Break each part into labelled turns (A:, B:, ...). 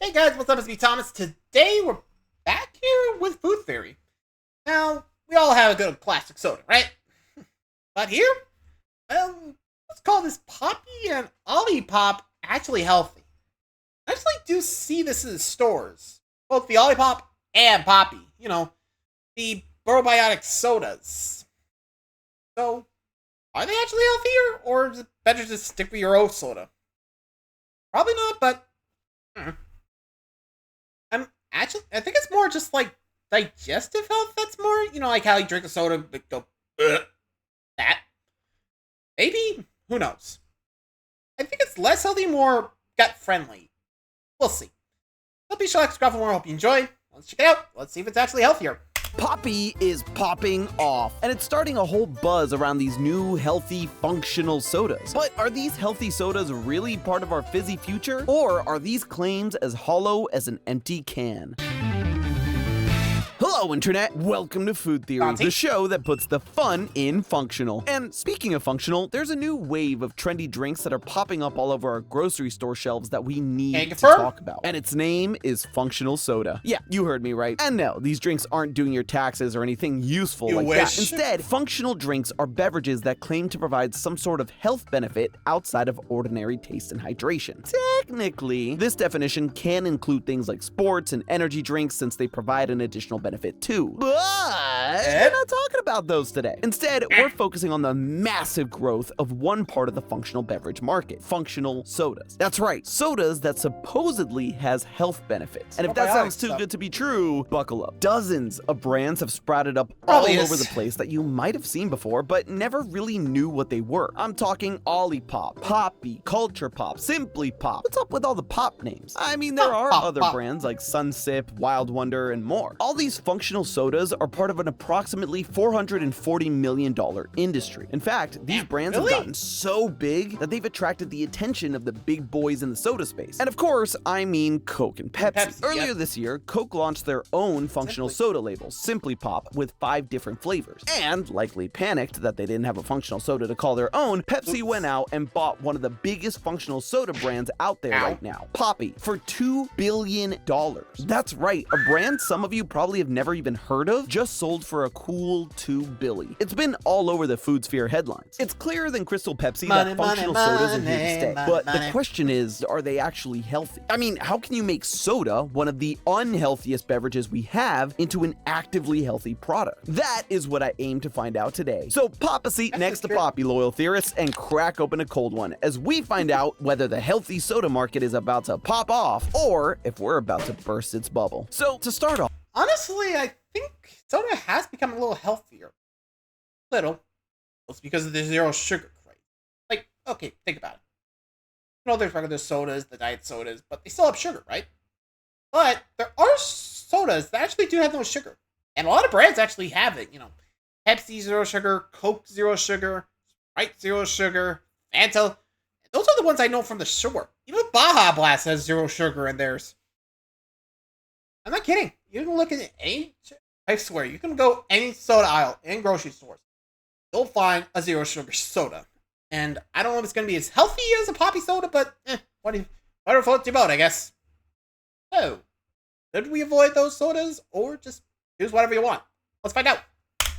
A: Hey guys, what's up? It's me, Thomas. Today we're back here with Food Theory. Now, we all have a good classic soda, right? But here, let's call this Poppi and Olipop actually healthy. I actually do see this in the stores. Both the Olipop and Poppi. You know, the probiotic sodas. So, are they actually healthier? Or is it better to stick with your own soda? Probably not, but... I think it's more just like digestive health. That's more, like how you drink a soda, but go that. Maybe, who knows? I think it's less healthy, more gut friendly. We'll see. So be sure to subscribe for more. I hope you enjoy. Let's check it out. Let's see if it's actually healthier.
B: Poppi is popping off, and it's starting a whole buzz around these new, healthy, functional sodas. But are these healthy sodas really part of our fizzy future? Or are these claims as hollow as an empty can? Hello, Internet! Welcome to Food Theory, the show that puts the fun in functional. And speaking of functional, there's a new wave of trendy drinks that are popping up all over our grocery store shelves that we need to talk about. And its name is functional soda. Yeah, you heard me right. And no, these drinks aren't doing your taxes or anything useful that. Instead, functional drinks are beverages that claim to provide some sort of health benefit outside of ordinary taste and hydration. Technically, this definition can include things like sports and energy drinks since they provide an additional benefit too. But we're not talking about those today. Instead, we're focusing on the massive growth of one part of the functional beverage market, functional sodas. That's right, sodas that supposedly has health benefits. And if that sounds too good to be true, buckle up. Dozens of brands have sprouted up all over the place that you might have seen before, but never really knew what they were. I'm talking Olipop, Poppi, Culture Pop, Simply Pop. What's up with all the pop names? I mean, there are other brands like Sunsip, Wild Wonder, and more. All these functional sodas are part of an approximately $440 million industry. In fact, these brands have gotten so big that they've attracted the attention of the big boys in the soda space. And of course, I mean Coke and Pepsi. Earlier this year, Coke launched their own functional soda label, Simply Pop, with 5 different flavors. And, likely panicked that they didn't have a functional soda to call their own, Pepsi went out and bought one of the biggest functional soda brands out there right now, Poppi, for $2 billion. That's right, a brand some of you probably have never even heard of just sold for a cool $2 billion. It's been all over the food sphere headlines. It's clearer than Crystal Pepsi that functional sodas are here to stay. But the question is, are they actually healthy? I mean, how can you make soda, one of the unhealthiest beverages we have, into an actively healthy product? That is what I aim to find out today. So pop a seat next to Poppi, loyal theorists, and crack open a cold one as we find out whether the healthy soda market is about to pop off or if we're about to burst its bubble. So to start off,
A: honestly, I think soda has become a little healthier. Little. It's because of the zero sugar craze. Like, okay, think about it. There's regular sodas, the diet sodas, but they still have sugar, right? But there are sodas that actually do have no sugar. And a lot of brands actually have it. Pepsi zero sugar, Coke zero sugar, Sprite zero sugar, Fanta. Those are the ones I know from the store. Even Baja Blast has zero sugar in theirs. I'm not kidding. You can look at any, I swear, you can go any soda aisle in grocery stores. You'll find a zero sugar soda. And I don't know if it's going to be as healthy as a Poppi soda, but whatever floats your boat, I guess. So, should we avoid those sodas or just choose whatever you want? Let's find out.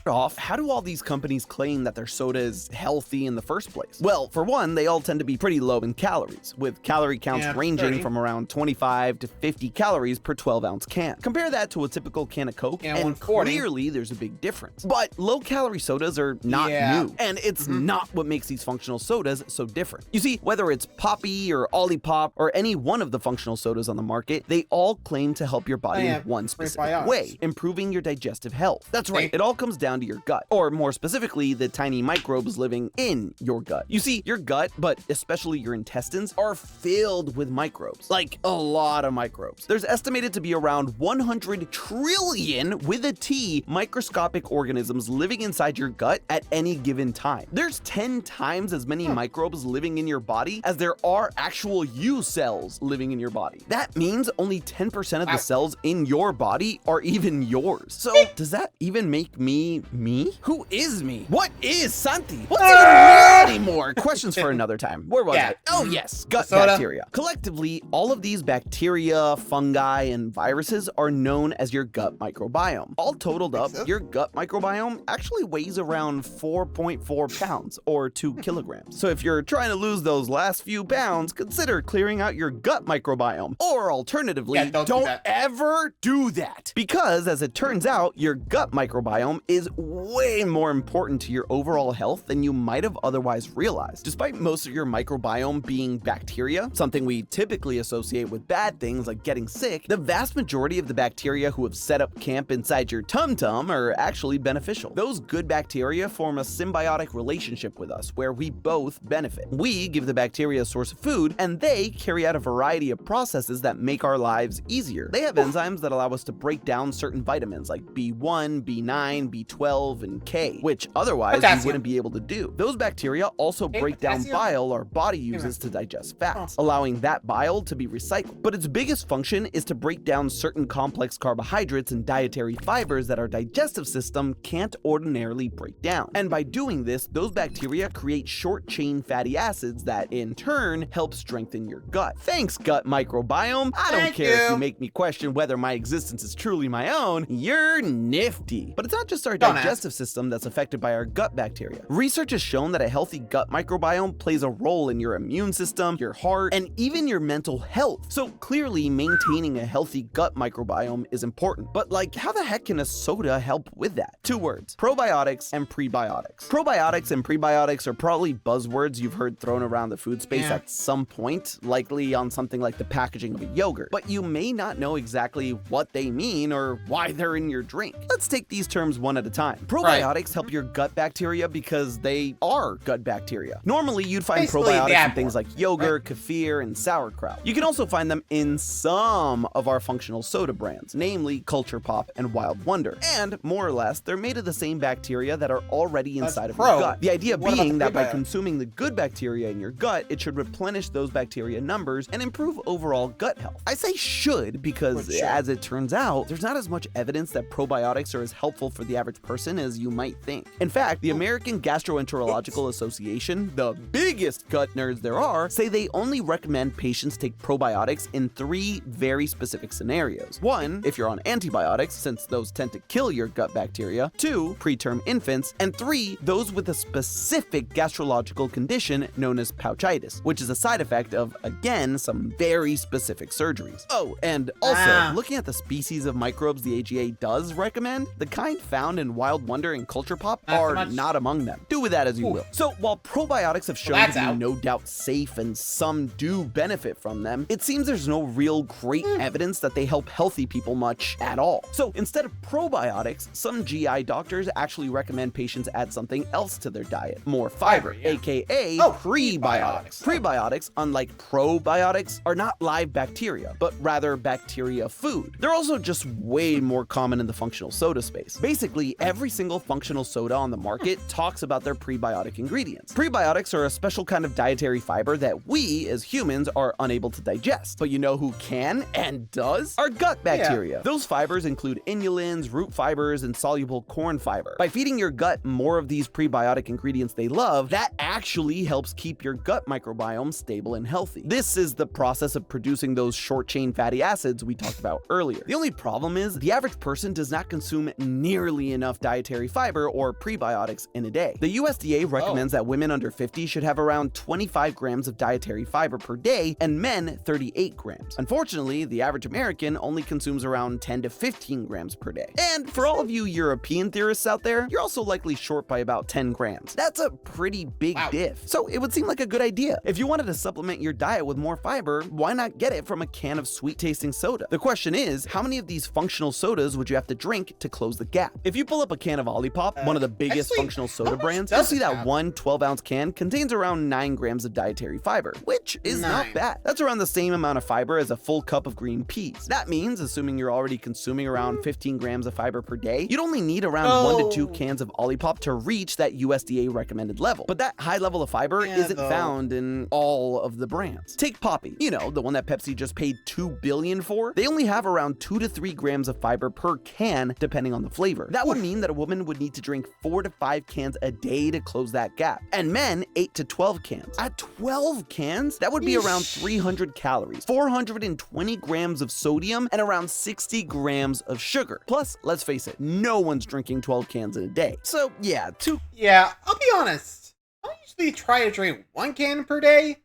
B: How do all these companies claim that their soda is healthy in the first place? Well, for one, they all tend to be pretty low in calories, with calorie counts ranging from around 25 to 50 calories per 12-ounce can. Compare that to a typical can of Coke, and clearly there's a big difference. But low-calorie sodas are not new, and it's not what makes these functional sodas so different. You see, whether it's Poppi or Olipop or any one of the functional sodas on the market, they all claim to help your body in one specific way, improving your digestive health. That's right, it all comes down to your gut, or more specifically, the tiny microbes living in your gut. You see, your gut, but especially your intestines, are filled with microbes, like a lot of microbes. There's estimated to be around 100 trillion, with a T, microscopic organisms living inside your gut at any given time. There's 10 times as many microbes living in your body as there are actual you cells living in your body. That means only 10% of the cells in your body are even yours. So does that even make me Wait, me? Who is me? What is Santi? What's even real anymore? Questions for another time. Where was I? Oh yes, gut bacteria. Collectively, all of these bacteria, fungi, and viruses are known as your gut microbiome. All totaled up, your gut microbiome actually weighs around 4.4 pounds or 2 kilograms. So if you're trying to lose those last few pounds, consider clearing out your gut microbiome. Or alternatively, don't ever do that. Because as it turns out, your gut microbiome is way more important to your overall health than you might have otherwise realized. Despite most of your microbiome being bacteria, something we typically associate with bad things like getting sick, the vast majority of the bacteria who have set up camp inside your tum-tum are actually beneficial. Those good bacteria form a symbiotic relationship with us where we both benefit. We give the bacteria a source of food, and they carry out a variety of processes that make our lives easier. They have enzymes that allow us to break down certain vitamins like B1, B9, B12, and K, which otherwise we wouldn't be able to do. Those bacteria also break down bile our body uses to digest fats, allowing that bile to be recycled. But its biggest function is to break down certain complex carbohydrates and dietary fibers that our digestive system can't ordinarily break down. And by doing this, those bacteria create short-chain fatty acids that, in turn, help strengthen your gut. Thanks, gut microbiome. I don't care if you make me question whether my existence is truly my own. You're nifty. But it's not just our digestive system that's affected by our gut bacteria. Research has shown that a healthy gut microbiome plays a role in your immune system, your heart, and even your mental health. So clearly, maintaining a healthy gut microbiome is important. But like, how the heck can a soda help with that? Two words: probiotics and prebiotics. Probiotics and prebiotics are probably buzzwords you've heard thrown around the food space at some point, likely on something like the packaging of a yogurt. But you may not know exactly what they mean or why they're in your drink. Let's take these terms one at a time. Probiotics help your gut bacteria because they are gut bacteria. Normally, you'd find probiotics in things like yogurt, kefir, and sauerkraut. You can also find them in some of our functional soda brands, namely Culture Pop and Wild Wonder. And more or less, they're made of the same bacteria that are already inside of your gut. The idea being that by consuming the good bacteria in your gut, it should replenish those bacteria numbers and improve overall gut health. I say should because, as it turns out, there's not as much evidence that probiotics are as helpful for the average person as you might think. In fact, the American Gastroenterological Association, the biggest gut nerds there are, say they only recommend patients take probiotics in 3 very specific scenarios. 1, if you're on antibiotics, since those tend to kill your gut bacteria. 2, preterm infants. And 3, those with a specific gastrological condition known as pouchitis, which is a side effect of, again, some very specific surgeries. Oh, and also, looking at the species of microbes the AGA does recommend, the kind found in Wild Wonder and Culture Pop are not among them. Do with that as you will. So while probiotics have shown to be no doubt safe and some do benefit from them, it seems there's no real great evidence that they help healthy people much at all. So instead of probiotics, some GI doctors actually recommend patients add something else to their diet: more fiber, aka prebiotics. Prebiotics, unlike probiotics, are not live bacteria, but rather bacteria food. They're also just way more common in the functional soda space. Basically, every single functional soda on the market talks about their prebiotic ingredients. Prebiotics are a special kind of dietary fiber that we, as humans, are unable to digest. But you know who can and does? Our gut bacteria. Those fibers include inulins, root fibers, and soluble corn fiber. By feeding your gut more of these prebiotic ingredients they love, that actually helps keep your gut microbiome stable and healthy. This is the process of producing those short-chain fatty acids we talked about earlier. The only problem is the average person does not consume nearly enough dietary fiber or prebiotics in a day. The USDA recommends that women under 50 should have around 25 grams of dietary fiber per day and men 38 grams. Unfortunately, the average American only consumes around 10 to 15 grams per day. And for all of you European theorists out there, you're also likely short by about 10 grams. That's a pretty big diff. So it would seem like a good idea. If you wanted to supplement your diet with more fiber, why not get it from a can of sweet-tasting soda? The question is, how many of these functional sodas would you have to drink to close the gap? If you pull up a can of Olipop, one of the biggest functional soda brands, you'll see that one 12-ounce can contains around 9 grams of dietary fiber, which is not bad. That's around the same amount of fiber as a full cup of green peas. That means, assuming you're already consuming around 15 grams of fiber per day, you'd only need around 1 to 2 cans of Olipop to reach that USDA recommended level. But that high level of fiber isn't found in all of the brands. Take Poppi, you know, the one that Pepsi just paid $2 billion for. They only have around 2 to 3 grams of fiber per can, depending on the flavor. That would mean mean that a woman would need to drink 4 to 5 cans a day to close that gap, and men 8 to 12 cans. At 12 cans, that would be around 300 calories, 420 grams of sodium, and around 60 grams of sugar. Plus, let's face it, no one's drinking 12 cans in a day. So yeah,
A: Yeah, I'll be honest. I usually try to drink 1 can per day.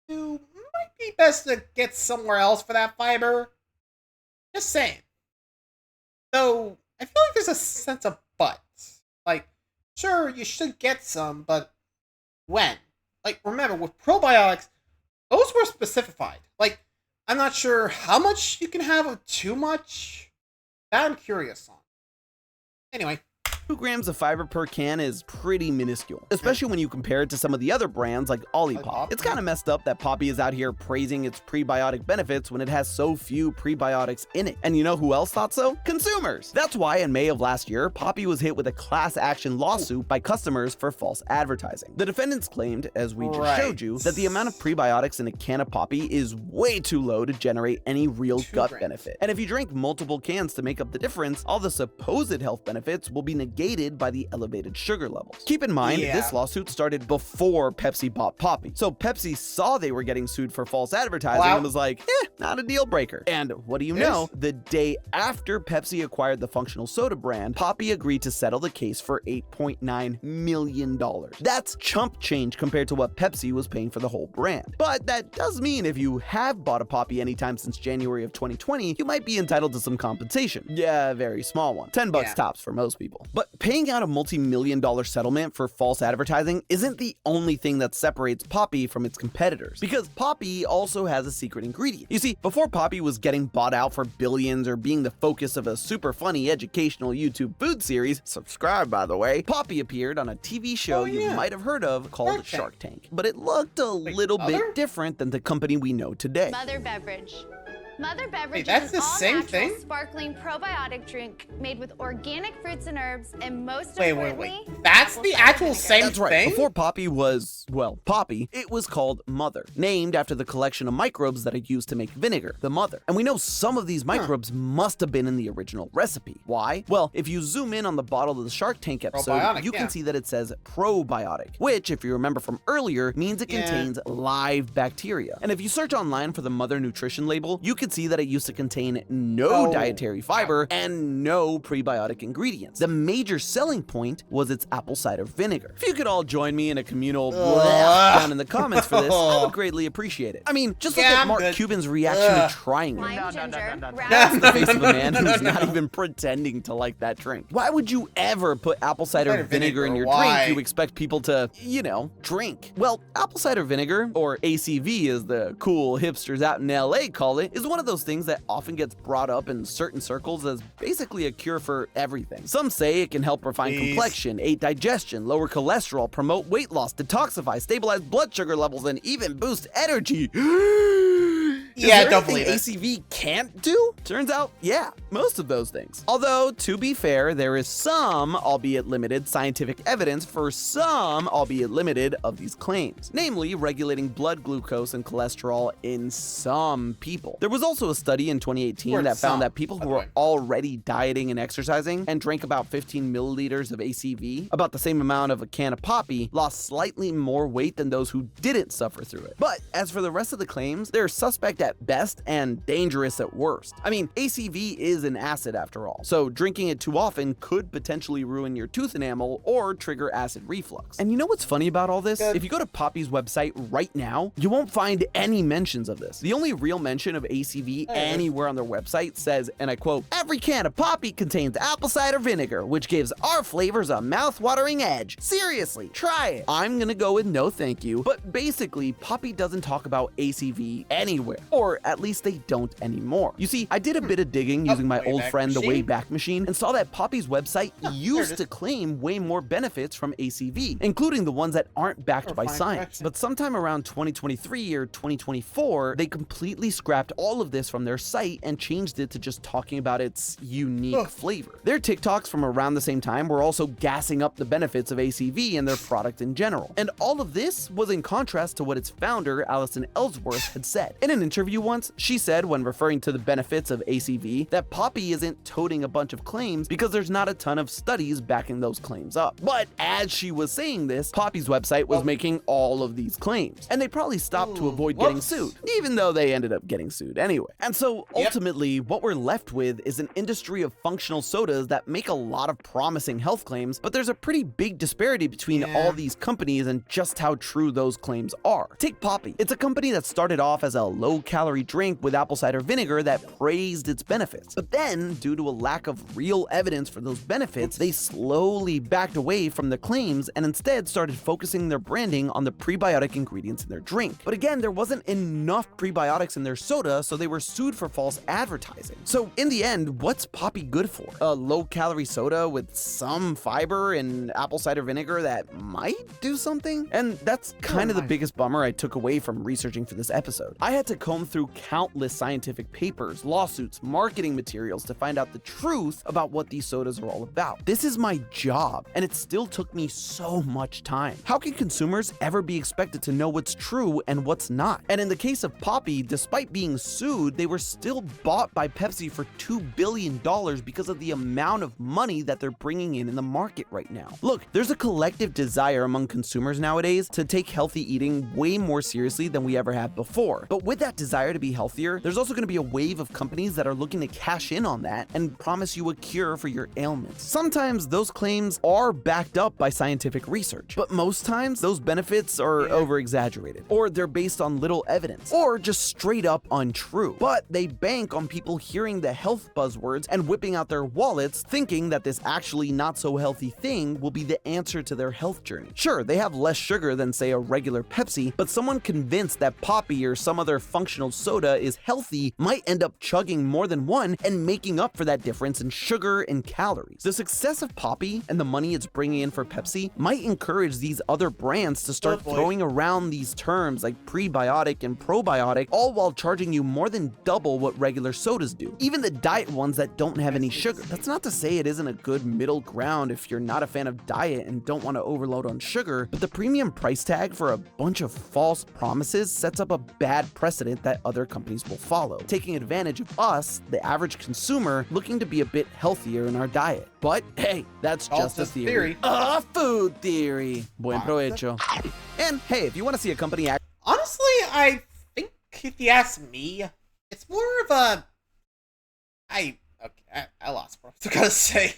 A: It might be best to get somewhere else for that fiber. Just saying. Though, I feel like there's a sense of but. Like, sure, you should get some, but when? Like, remember, with probiotics, those were specified. Like, I'm not sure how much you can have of too much. That I'm curious on. Anyway.
B: 2 grams of fiber per can is pretty minuscule, especially when you compare it to some of the other brands like Olipop. It's kind of messed up that Poppi is out here praising its prebiotic benefits when it has so few prebiotics in it. And you know who else thought so? Consumers! That's why in May of last year, Poppi was hit with a class action lawsuit by customers for false advertising. The defendants claimed, as we just showed you, that the amount of prebiotics in a can of Poppi is way too low to generate any real gut benefit. And if you drink multiple cans to make up the difference, all the supposed health benefits will be negated by the elevated sugar levels. Keep in mind, this lawsuit started before Pepsi bought Poppi. So Pepsi saw they were getting sued for false advertising and was like, not a deal breaker. And what do you know? The day after Pepsi acquired the functional soda brand, Poppi agreed to settle the case for $8.9 million. That's chump change compared to what Pepsi was paying for the whole brand. But that does mean if you have bought a Poppi anytime since January of 2020, you might be entitled to some compensation. Yeah, a very small one. $10 tops for most people. But paying out a multi-million-dollar settlement for false advertising isn't the only thing that separates Poppi from its competitors, because Poppi also has a secret ingredient. You see, before Poppi was getting bought out for billions or being the focus of a super funny educational YouTube food series, subscribe by the way, Poppi appeared on a TV show you might have heard of called Shark Tank. But it looked a little bit different than the company we know today.
C: Mother Beverage. Mother Beverage
A: that's
C: is
A: the
C: an
A: same
C: all-natural
A: thing?
C: sparkling probiotic drink made with organic fruits and herbs and most
A: Wait.
C: importantly,
A: That's the actual
C: vinegar.
A: same
B: That's right.
A: thing?
B: Before Poppi was, well, Poppi, it was called Mother, named after the collection of microbes that are used to make vinegar, the mother. And we know some of these microbes must have been in the original recipe. Why? Well, if you zoom in on the bottle of the Shark Tank episode,
A: Probiotic,
B: you can see that it says probiotic, which, if you remember from earlier, means it contains live bacteria. And if you search online for the Mother nutrition label, you can see that it used to contain no dietary fiber and no prebiotic ingredients. The major selling point was its apple cider vinegar. If you could all join me in a communal down in the comments for this, I would greatly appreciate it. I mean, just look at Mark Cuban's reaction to trying it.
C: Lime ginger,
B: That's the face of a man who's not even pretending to like that drink. Why would you ever put apple cider vinegar in your drink you expect people to, you know, drink? Well, apple cider vinegar, or ACV as the cool hipsters out in LA call it, is one of those things that often gets brought up in certain circles as basically a cure for everything. Some say it can help refine complexion, aid digestion, lower cholesterol, promote weight loss, detoxify, stabilize blood sugar levels, and even boost energy. Is there
A: definitely.
B: anything ACV can't do? Turns out, yeah, most of those things. Although, to be fair, there is some, albeit limited, scientific evidence for some, albeit limited, of these claims, namely regulating blood glucose and cholesterol in some people. There was also a study in 2018 that found that people who were already dieting and exercising and drank about 15 milliliters of ACV, about the same amount of a can of Poppi, lost slightly more weight than those who didn't suffer through it. But as for the rest of the claims, they're suspect at best and dangerous at worst. I mean, ACV is an acid after all, so drinking it too often could potentially ruin your tooth enamel or trigger acid reflux. And you know what's funny about all this? If you go to Poppi's website right now, you won't find any mentions of this. The only real mention of ACV anywhere on their website says, and I quote, "Every can of Poppi contains apple cider vinegar, which gives our flavors a mouth-watering edge. Seriously, try it." I'm gonna go with no thank you, but basically, Poppi doesn't talk about ACV anywhere. Or at least they don't anymore. You see, I did a bit of digging using my old friend, the Wayback Machine, and saw that Poppi's website used to claim way more benefits from ACV, including the ones that aren't backed by science. But sometime around 2023 or 2024, they completely scrapped all of this from their site and changed it to just talking about its unique flavor. Their TikToks from around the same time were also gassing up the benefits of ACV and their product in general. And all of this was in contrast to what its founder, Allison Ellsworth, had said. In an interview interview once, she said when referring to the benefits of ACV that Poppi isn't toting a bunch of claims because there's not a ton of studies backing those claims up. But as she was saying this, Poppi's website was making all of these claims, and they probably stopped to avoid getting sued, even though they ended up getting sued anyway. And so ultimately, what we're left with is an industry of functional sodas that make a lot of promising health claims, but there's a pretty big disparity between all these companies and just how true those claims are. Take Poppi. It's a company that started off as a low-calorie drink with apple cider vinegar that praised its benefits. But then, due to a lack of real evidence for those benefits, they slowly backed away from the claims and instead started focusing their branding on the prebiotic ingredients in their drink. But again, there wasn't enough prebiotics in their soda, so they were sued for false advertising. So in the end, what's Poppi good for? A low-calorie soda with some fiber and apple cider vinegar that might do something? And that's kind of the biggest bummer I took away from researching for this episode. I had to comb through countless scientific papers, lawsuits, marketing materials to find out the truth about what these sodas are all about. This is my job, and it still took me so much time. How can consumers ever be expected to know what's true and what's not? And in the case of Poppi, despite being sued, they were still bought by Pepsi for $2 billion because of the amount of money that they're bringing in the market right now. Look, there's a collective desire among consumers nowadays to take healthy eating way more seriously than we ever have before. But with that desire to be healthier, there's also going to be a wave of companies that are looking to cash in on that and promise you a cure for your ailments. Sometimes those claims are backed up by scientific research, but most times those benefits are over-exaggerated, or they're based on little evidence, or just straight up untrue. But they bank on people hearing the health buzzwords and whipping out their wallets, thinking that this actually not so healthy thing will be the answer to their health journey. Sure, they have less sugar than say a regular Pepsi, but someone convinced that Poppi or some other functional soda is healthy might end up chugging more than one and making up for that difference in sugar and calories. The success of Poppi and the money it's bringing in for Pepsi might encourage these other brands to start throwing around these terms like prebiotic and probiotic, all while charging you more than double what regular sodas do. Even the diet ones that don't have any sugar. That's not to say it isn't a good middle ground if you're not a fan of diet and don't want to overload on sugar, but the premium price tag for a bunch of false promises sets up a bad precedent that other companies will follow, taking advantage of us, the average consumer, looking to be a bit healthier in our diet. But hey, that's just a theory. A food theory. Buen provecho. And hey, if you want to see a company act—
A: honestly, I think if you ask me, it's more of a I lost what I was gonna say.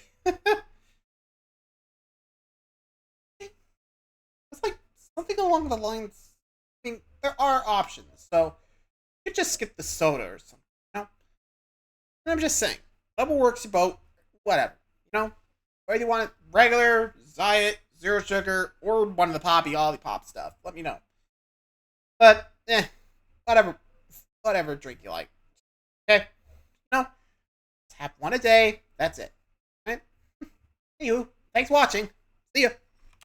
A: It's like something along the lines. I mean, there are options, so you could just skip the soda or something. You know? And I'm just saying, whatever works your boat, whatever. You know, whether you want it regular, diet, zero sugar, or one of the Poppi Olipop stuff, let me know. But whatever drink you like. Okay, no, just have one a day. That's it. Right? Hey, you. Thanks for watching. See ya.